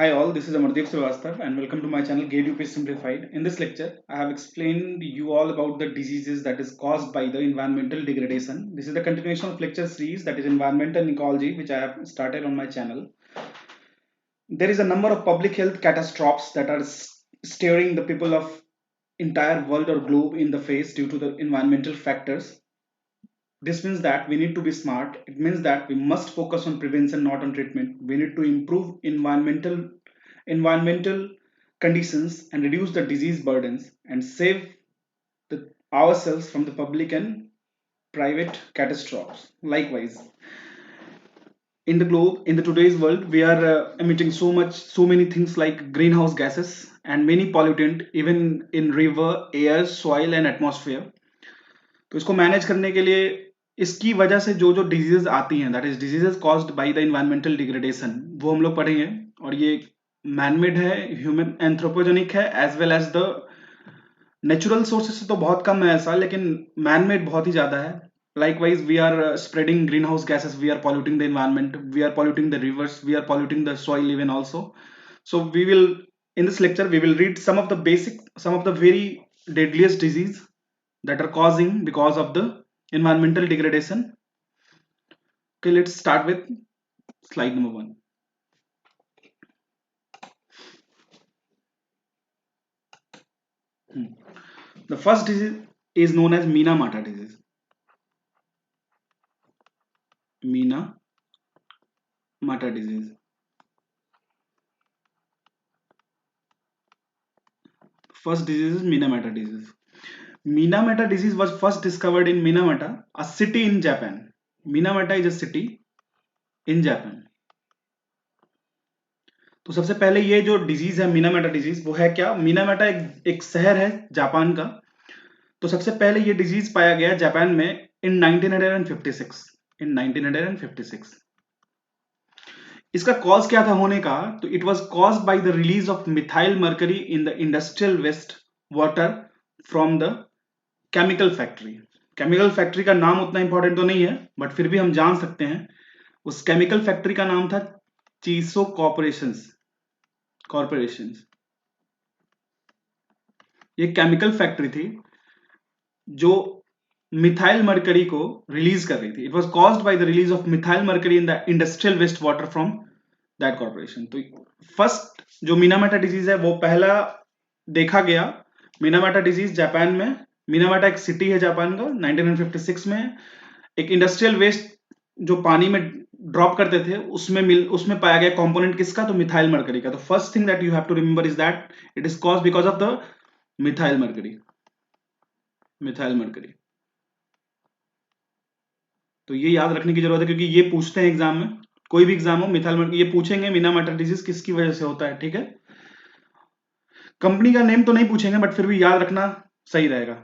Hi all, this is Amardeep Srivastava and welcome to my channel GateUP Simplified. In this lecture, I have explained you all about the diseases that is caused by the environmental degradation. This is the continuation of lecture series that is environmental ecology which I have started on my channel. There is a number of public health catastrophes that are staring the people of entire world or globe in the face due to the environmental factors. This means that we need to be smart. It means that we must focus on prevention, not on treatment. We need to improve environmental conditions and reduce the disease burdens and save ourselves from the public and private catastrophes. Likewise, in the globe, in the today's world, we are emitting so many things like greenhouse gases and many pollutant, even in river, air, soil and atmosphere. तो इसको manage करने के लिए इसकी वजह से जो जो डिजीजेस आती हैं that is diseases caused by the environmental degradation वो हम लोग पढ़ेंगे और ये मैनमेड है ह्यूमन एंथ्रोपोजेनिक है as well as the natural sources से तो बहुत कम है ऐसा लेकिन मैनमेड बहुत ही ज्यादा है likewise we are spreading greenhouse gases, we are polluting the environment, we are polluting the rivers, we are polluting the soil even also. So we will, in this lecture we will read some of the very deadliest disease that are causing because of the environmental degradation. Okay, let's start with slide number 1. The first disease is known as Minamata disease. Minamata disease. First disease is Minamata disease. Minamata disease was first discovered in Minamata, a city in Japan. Minamata is a city in Japan. तो सबसे पहले ये जो disease है मीनामेटा disease वो है क्या मीनामेटा एक शहर है जापान का तो सबसे पहले ये डिजीज पाया गया जापान में इन 1956 इसका कॉज क्या था होने का तो it was caused by the release of methyl mercury in the industrial waste water from the chemical factory का नाम उतना इंपॉर्टेंट तो नहीं है बट फिर भी हम जान सकते हैं उस केमिकल फैक्ट्री का नाम था चीसो कॉर्पोरेशन ये केमिकल फैक्ट्री थी जो मिथाइल मर्करी को रिलीज कर रही थी it was caused by the release of methyl mercury in the industrial waste water from that corporation तो फर्स्ट जो मीनामेटा डिजीज है वो पहला देखा गया मीनामेटा डिजीज जापान में मीनामेटा एक सिटी है जापान का 1956 में एक इंडस्ट्रियल वेस्ट जो पानी में ड्रॉप करते थे उसमें पाया गया कंपोनेंट किसका तो मिथाइल मर्करी का तो first thing that you have to remember is that it is caused because of the methyl mercury तो ये याद रखने की जरूरत है क्योंकि ये पूछते हैं एग्जाम में कोई भी एग्जाम हो मिथाइल मर्करी ये पूछेंगे मीनामेटा डिजीज किसकी वजह से होता है ठीक है कंपनी का नेम तो नहीं पूछेंगे बट फिर भी याद रखना सही रहेगा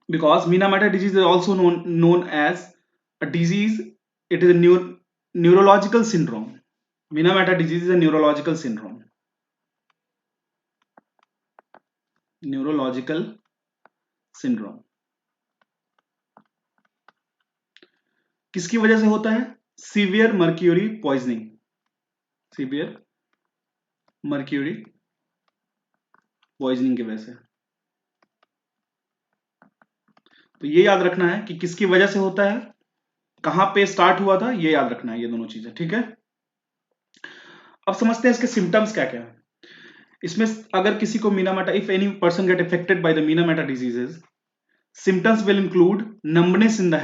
because Minamata disease is also known as a disease. It is a neurological syndrome. Minamata disease is a neurological syndrome. Neurological syndrome. किसकी वजह से होता है severe mercury poisoning severe mercury poisoning की वजह से तो ये याद रखना है कि किसकी वजह से होता है कहां पे स्टार्ट हुआ था ये याद रखना है ये दोनों चीजें ठीक है अब समझते हैं इसके सिम्टम्स क्या क्या है इसमें अगर किसी को Minamata if any person get affected by the Minamata diseases symptoms will include numbness in the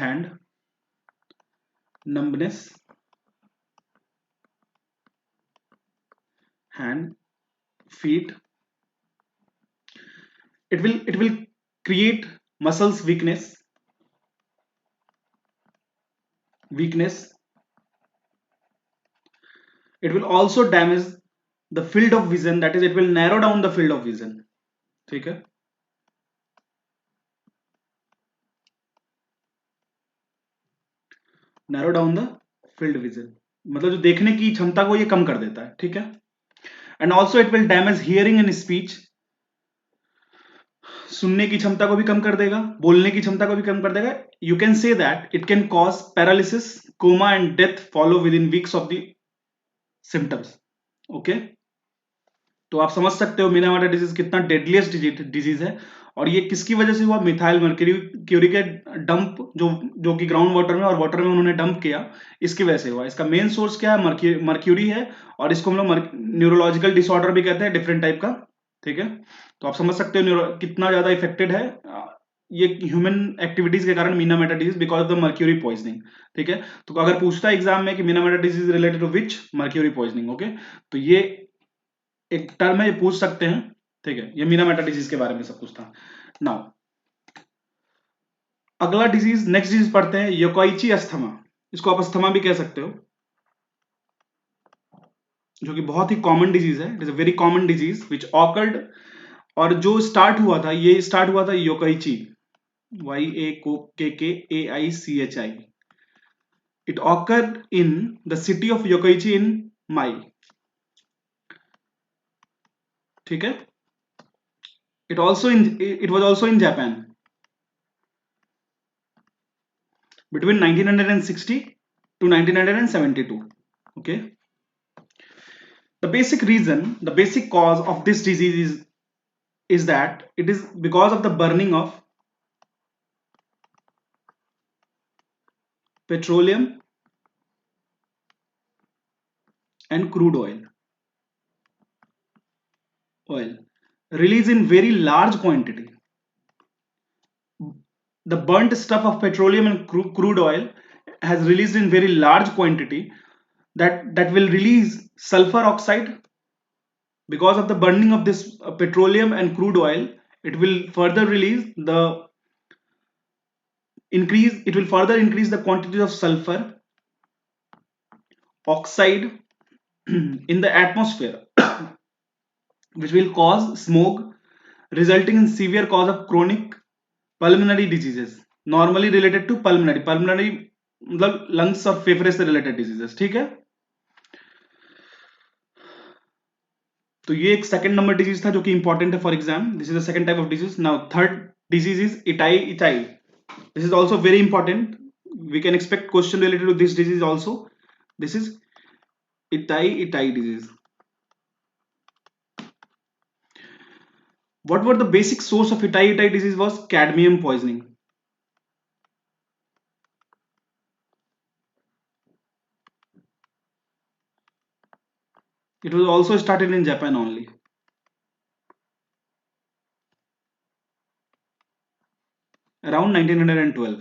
hand feet it will create muscles weakness it will also damage the field of vision that is it will narrow down the field of vision ठीक है narrow down the field vision मतलब जो देखने की क्षमता को ये कम कर देता है ठीक है and also it will damage hearing and speech सुनने की क्षमता को भी कम कर देगा बोलने की क्षमता को भी कम कर देगा you can say that it can cause paralysis coma and death follow within weeks of the symptoms okay, तो आप समझ सकते हो मीना डिजीज कितना डेडलीस्ट डिजीज है। और ये किसकी वजह से हुआ? मिथाइल मर्क्यूरी क्यूरी के डंप, जो कि ग्राउंड वाटर में और वाटर में उन्होंने डंप किया, इसकी वजह से हुआ। इसका मेन सोर्स क्या है? मर्क्यूरी है। और इसको हम लोग न्यूरोलॉजिकल डिसऑर्डर भी कहते हैं, डिफरेंट टाइप का। ठीक है, तो आप समझ सकते हो कितना ज्यादा इफेक्टेड है ये ह्यूमन एक्टिविटीज के कारण मीना disease, because of the mercury poisoning. ठीक है, तो अगर पूछता है एग्जाम में कि मीना disease related to which, mercury poisoning. Okay, तो ये एक टर्म है, ये पूछ सकते हैं। ठीक है, ये मीना डिजीज के बारे में सब कुछ था। नाउ अगला डिजीज, नेक्स्ट डिजीज पढ़ते हैं, योकाइची अस्थमा। इसको आप अस्थमा भी कह सकते हो, जो कि बहुत ही कॉमन डिजीज है। It is a very common disease which occurred, और जो स्टार्ट हुआ था, ये स्टार्ट हुआ था Yokkaichi, YAKKAICHI। It occurred in the city of Yokkaichi in Mie. ठीक है, it was also in Japan between 1960 to 1972. Okay, the basic cause of this disease is that it is because of the burning of petroleum and crude oil released in very large quantity. The burnt stuff of petroleum and crude oil has released in very large quantity, that will release sulfur oxide. Because of the burning of this petroleum and crude oil, it will further release the increase it will further increase the quantity of sulfur oxide in the atmosphere, which will cause smoke, resulting in severe cause of chronic pulmonary diseases, normally related to pulmonary मतलब lungs और फेफड़े से related diseases. ठीक है, तो ये एक second number disease था जो कि इंपॉर्टेंट है for exam. This is the second type of disease. Now third disease is itai itai. This is also very important, we can expect question related to this disease also. This is itai disease. What were the basic source of itai disease? Was cadmium poisoning. It was also started in Japan only. Around 1912.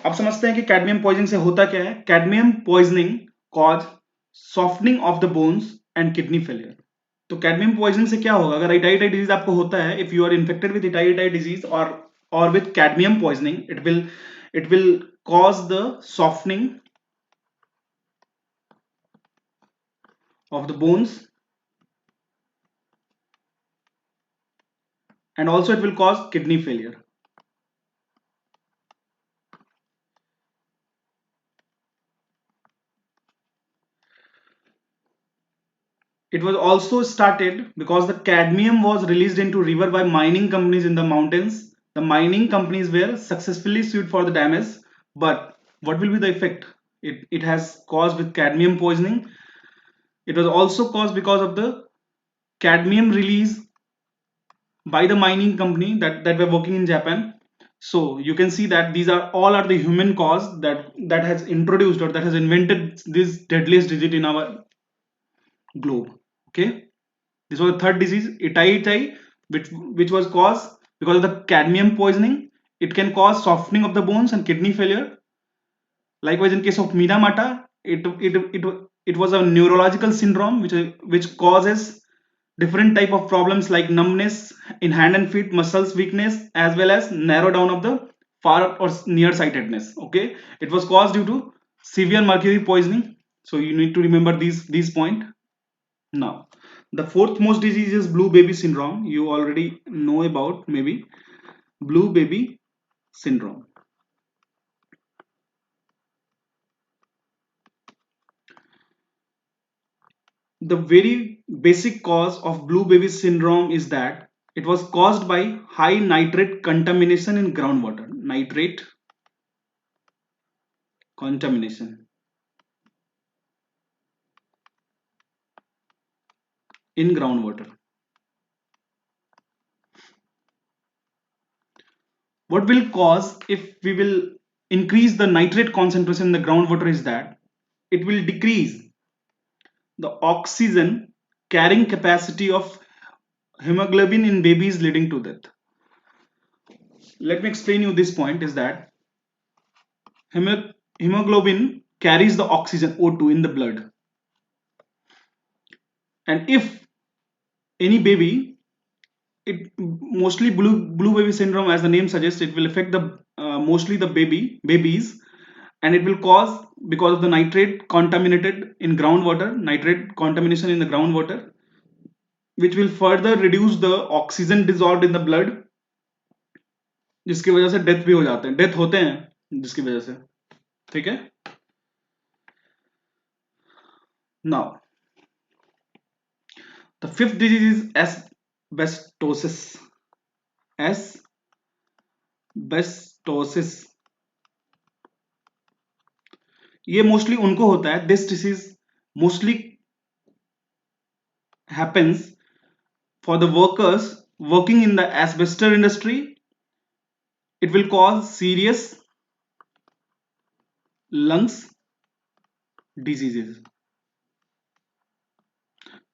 अब समझते हैं कि cadmium poisoning से होता क्या है। Cadmium poisoning cause softening of the bones and kidney failure. तो cadmium poisoning से क्या होगा? अगर इटाई डिजीज आपको होता है, if you are infected with Itai disease और with cadmium poisoning, it will cause the softening of the bones, and also it will cause kidney failure. It was also started because the cadmium was released into river by mining companies in the mountains. The mining companies were successfully sued for the damage, but what will be the effect it has caused with cadmium poisoning? It was also caused because of the cadmium release by the mining company that were working in Japan. So you can see that these are all are the human cause that has introduced or that has invented this deadliest disease in our globe. Okay, this was the third disease, itai, which was caused because of the cadmium poisoning. It can cause softening of the bones and kidney failure. Likewise, in case of Minamata, it was a neurological syndrome which causes different type of problems like numbness in hand and feet, muscles weakness, as well as narrow down of the far or near sightedness. Okay, it was caused due to severe mercury poisoning. So you need to remember these point. Now, the fourth most disease is blue baby syndrome. You already know about maybe blue baby syndrome. The very basic cause of blue baby syndrome is that it was caused by high nitrate contamination in groundwater. Nitrate contamination. in groundwater. What will cause if we will increase the nitrate concentration in the groundwater is that it will decrease the oxygen carrying capacity of hemoglobin in babies, leading to death. Let me explain you this point is that hemoglobin carries the oxygen O2 in the blood, and if any baby, it mostly blue baby syndrome, as the name suggests, it will affect the mostly the babies, and it will cause, because of the nitrate contaminated in groundwater, nitrate contamination in the groundwater, which will further reduce the oxygen dissolved in the blood, जिसकी वजह से death भी हो जाते हैं, death होते हैं जिसकी वजह से. ठीक है. Now the fifth disease is asbestosis. Asbestosis. ये मोस्टली उनको होता है. This disease mostly happens for the workers working in the asbestos industry. It will cause serious lungs diseases.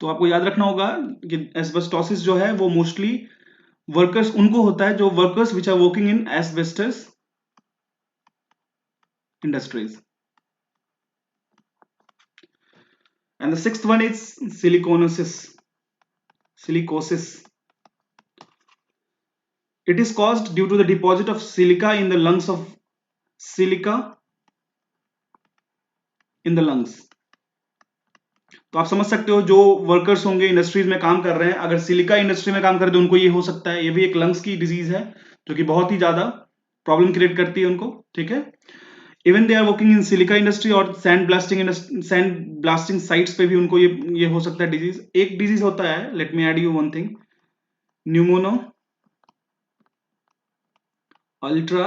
तो आपको याद रखना होगा कि एस्बेस्टोसिस जो है वो मोस्टली वर्कर्स उनको होता है जो workers which are working in asbestos industries. And the sixth one is silicosis. It is caused due to the deposit of silica in the lungs of silica in the lungs. तो आप समझ सकते हो जो वर्कर्स होंगे industries में काम कर रहे हैं, अगर सिलिका इंडस्ट्री में काम कर रहे हैं तो उनको ये हो सकता है. ये भी एक लंग्स की डिजीज है जो कि बहुत ही ज्यादा प्रॉब्लम क्रिएट करती है उनको. ठीक है. Even they are working in silica industry और सैंड ब्लास्टिंग साइट्स पे भी उनको ये हो सकता है डिजीज. एक डिजीज होता है, let me add you one thing, pneumono ultra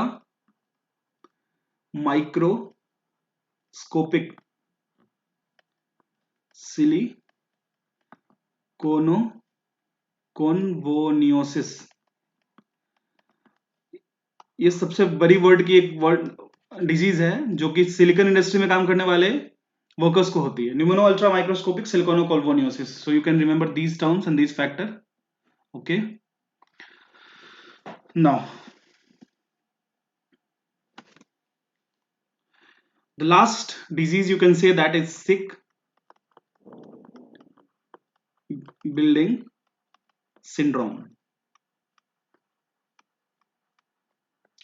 microscopic सिलिकोनोकोन्वोनियोसिस. ये सबसे बड़ी वर्ड की एक वर्ड डिजीज है जो कि सिलिकॉन इंडस्ट्री में काम करने वाले वर्कर्स को होती है. Pneumonoultramicroscopicsilicovolcanoconiosis. So you can remember these terms and these factor. Okay. Now the last disease you can say that is sick building syndrome.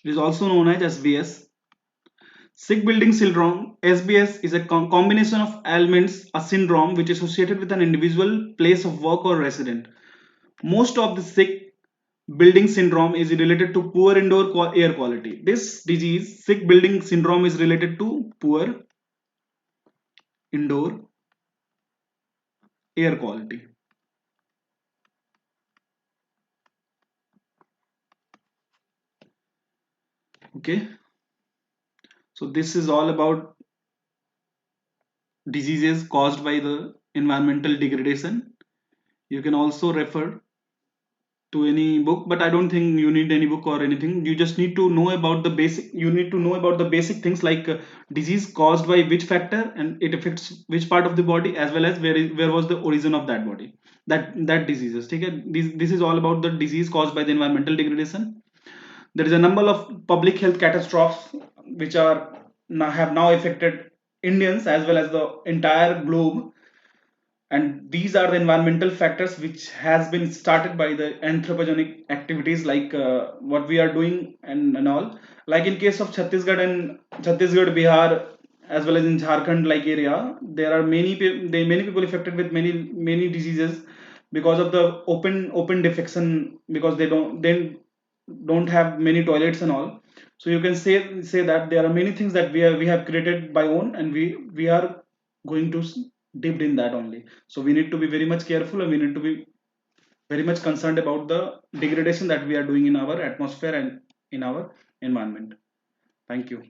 It is also known as SBS. Sick building syndrome, SBS, is a combination of ailments, a syndrome which is associated with an individual place of work or resident. Most of the sick building syndrome is related to poor indoor air quality. This disease, sick building syndrome, is related to poor indoor air quality. Okay. So this is all about diseases caused by the environmental degradation. You can also refer to any book, but I don't think you need any book or anything. You just need to know about the basic things like disease caused by which factor and it affects which part of the body, as well as where was the origin of that body, that diseases. Okay? This is all about the disease caused by the environmental degradation. There is a number of public health catastrophes which have now affected Indians as well as the entire globe, and these are the environmental factors which has been started by the anthropogenic activities like what we are doing and all. Like in case of Chhattisgarh, Bihar, as well as in Jharkhand like area, there are many people affected with many diseases because of the open defecation, because they don't have many toilets and all. So you can say that there are many things that we have created by own, and we are going to dipped in that only. So we need to be very much careful, and we need to be very much concerned about the degradation that we are doing in our atmosphere and in our environment. Thank you.